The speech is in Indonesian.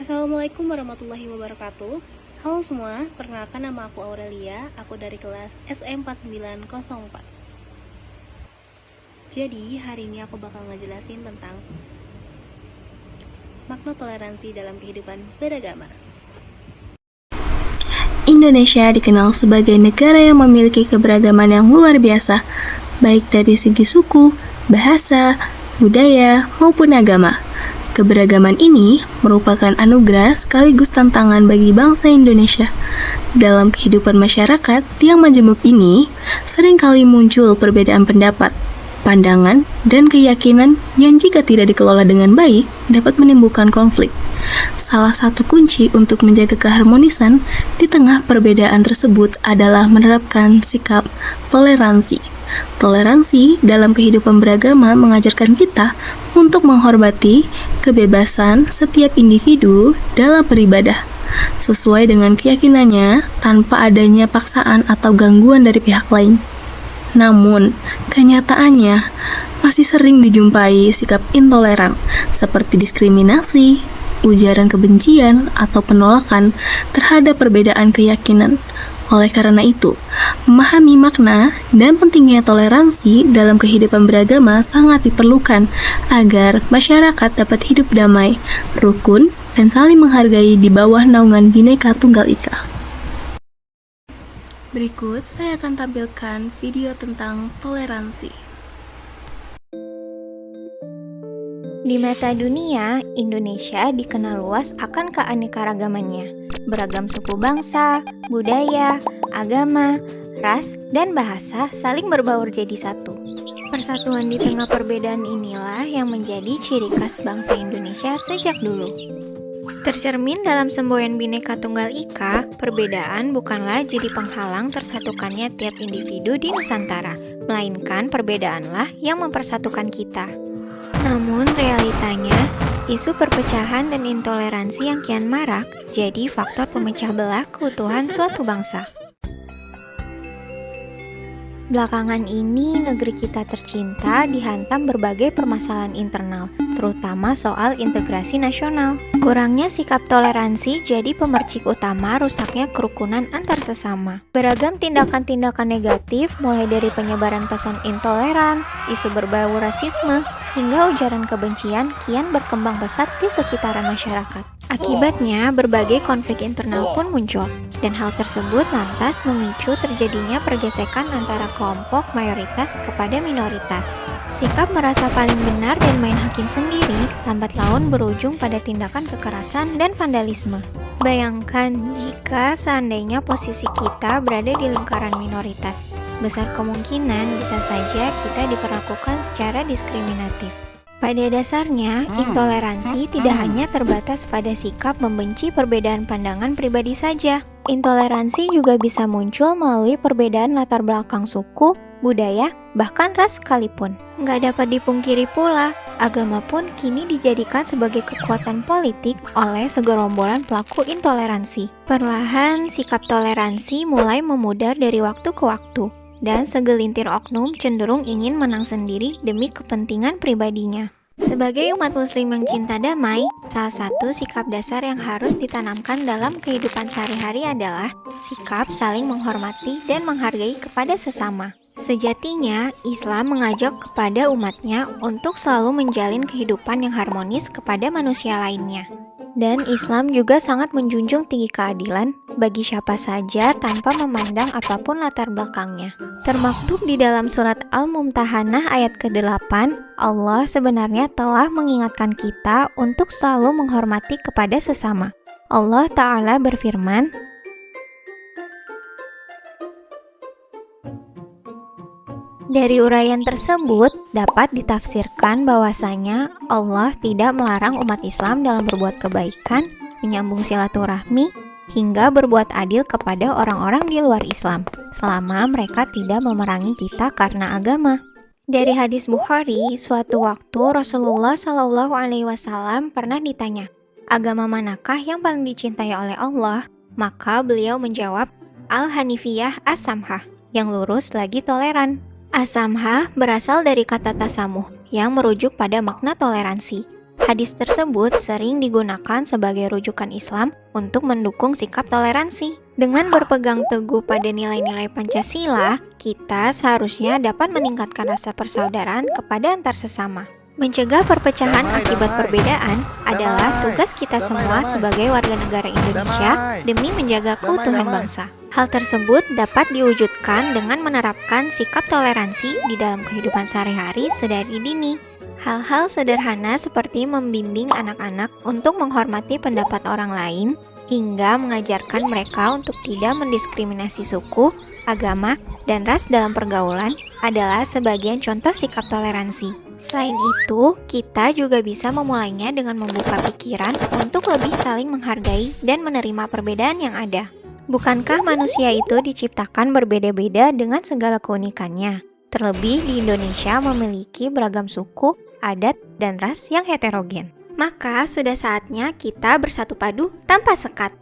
Assalamualaikum warahmatullahi wabarakatuh. Halo semua, perkenalkan nama aku Aurelia, aku dari kelas SM4904. Jadi, hari ini aku bakal ngejelasin tentang makna toleransi dalam kehidupan beragama. Indonesia dikenal sebagai negara yang memiliki keberagaman yang luar biasa, baik dari segi suku, bahasa, budaya, maupun agama. Keberagaman ini merupakan anugerah sekaligus tantangan bagi bangsa Indonesia. Dalam kehidupan masyarakat yang majemuk ini, seringkali muncul perbedaan pendapat, pandangan, dan keyakinan yang jika tidak dikelola dengan baik dapat menimbulkan konflik. Salah satu kunci untuk menjaga keharmonisan di tengah perbedaan tersebut adalah menerapkan sikap toleransi. Toleransi dalam kehidupan beragama mengajarkan kita untuk menghormati kebebasan setiap individu dalam beribadah sesuai dengan keyakinannya tanpa adanya paksaan atau gangguan dari pihak lain. Namun, kenyataannya masih sering dijumpai sikap intoleran seperti diskriminasi, ujaran kebencian, atau penolakan terhadap perbedaan keyakinan. Oleh karena itu, memahami makna dan pentingnya toleransi dalam kehidupan beragama sangat diperlukan agar masyarakat dapat hidup damai, rukun, dan saling menghargai di bawah naungan Bhinneka Tunggal Ika. Berikut saya akan tampilkan video tentang toleransi. Di mata dunia, Indonesia dikenal luas akan keanekaragamannya. Beragam suku bangsa, budaya, agama, ras, dan bahasa saling berbaur jadi satu. Persatuan di tengah perbedaan inilah yang menjadi ciri khas bangsa Indonesia sejak dulu. Tercermin dalam semboyan Bhinneka Tunggal Ika, perbedaan bukanlah jadi penghalang tersatukannya tiap individu di Nusantara, melainkan perbedaanlah yang mempersatukan kita. Namun realitanya, isu perpecahan dan intoleransi yang kian marak jadi faktor pemecah belah keutuhan suatu bangsa. Belakangan ini, negeri kita tercinta dihantam berbagai permasalahan internal, terutama soal integrasi nasional. Kurangnya sikap toleransi jadi pemercik utama rusaknya kerukunan antar sesama. Beragam tindakan-tindakan negatif, mulai dari penyebaran pesan intoleran, isu berbau rasisme, hingga ujaran kebencian kian berkembang pesat di sekitaran masyarakat. Akibatnya, berbagai konflik internal pun muncul, dan hal tersebut lantas memicu terjadinya pergesekan antara kelompok mayoritas kepada minoritas. Sikap merasa paling benar dan main hakim sendiri lambat laun berujung pada tindakan kekerasan dan vandalisme. Bayangkan jika seandainya posisi kita berada di lingkaran minoritas, besar kemungkinan bisa saja kita diperlakukan secara diskriminatif. Pada dasarnya, intoleransi tidak hanya terbatas pada sikap membenci perbedaan pandangan pribadi saja. Intoleransi juga bisa muncul melalui perbedaan latar belakang suku, budaya, bahkan ras sekalipun. Nggak dapat dipungkiri pula, agama pun kini dijadikan sebagai kekuatan politik oleh segerombolan pelaku intoleransi. Perlahan, sikap toleransi mulai memudar dari waktu ke waktu, dan segelintir oknum cenderung ingin menang sendiri demi kepentingan pribadinya. Sebagai umat muslim yang cinta damai, salah satu sikap dasar yang harus ditanamkan dalam kehidupan sehari-hari adalah sikap saling menghormati dan menghargai kepada sesama. Sejatinya, Islam mengajak kepada umatnya untuk selalu menjalin kehidupan yang harmonis kepada manusia lainnya. Dan Islam juga sangat menjunjung tinggi keadilan bagi siapa saja tanpa memandang apapun latar belakangnya. Termaktub di dalam surat Al-Mumtahanah ayat ke-8, Allah sebenarnya telah mengingatkan kita untuk selalu menghormati kepada sesama. Allah Ta'ala berfirman, dari uraian tersebut dapat ditafsirkan bahwasanya Allah tidak melarang umat Islam dalam berbuat kebaikan, menyambung silaturahmi, hingga berbuat adil kepada orang-orang di luar Islam, selama mereka tidak memerangi kita karena agama. Dari hadis Bukhari, suatu waktu Rasulullah SAW pernah ditanya, agama manakah yang paling dicintai oleh Allah? Maka beliau menjawab, Al-Hanifiyah As-Samhah, yang lurus lagi toleran. As-Samhah berasal dari kata tasamuh, yang merujuk pada makna toleransi. Hadis tersebut sering digunakan sebagai rujukan Islam untuk mendukung sikap toleransi. Dengan berpegang teguh pada nilai-nilai Pancasila, kita seharusnya dapat meningkatkan rasa persaudaraan kepada antar sesama. Mencegah perpecahan akibat perbedaan adalah tugas kita semua sebagai warga negara Indonesia demi menjaga keutuhan bangsa. Hal tersebut dapat diwujudkan dengan menerapkan sikap toleransi di dalam kehidupan sehari-hari sedari dini. Hal-hal sederhana seperti membimbing anak-anak untuk menghormati pendapat orang lain, hingga mengajarkan mereka untuk tidak mendiskriminasi suku, agama, dan ras dalam pergaulan adalah sebagian contoh sikap toleransi. Selain itu, kita juga bisa memulainya dengan membuka pikiran untuk lebih saling menghargai dan menerima perbedaan yang ada. Bukankah manusia itu diciptakan berbeda-beda dengan segala keunikannya? Terlebih di Indonesia memiliki beragam suku, adat, dan ras yang heterogen. Maka sudah saatnya kita bersatu padu tanpa sekat.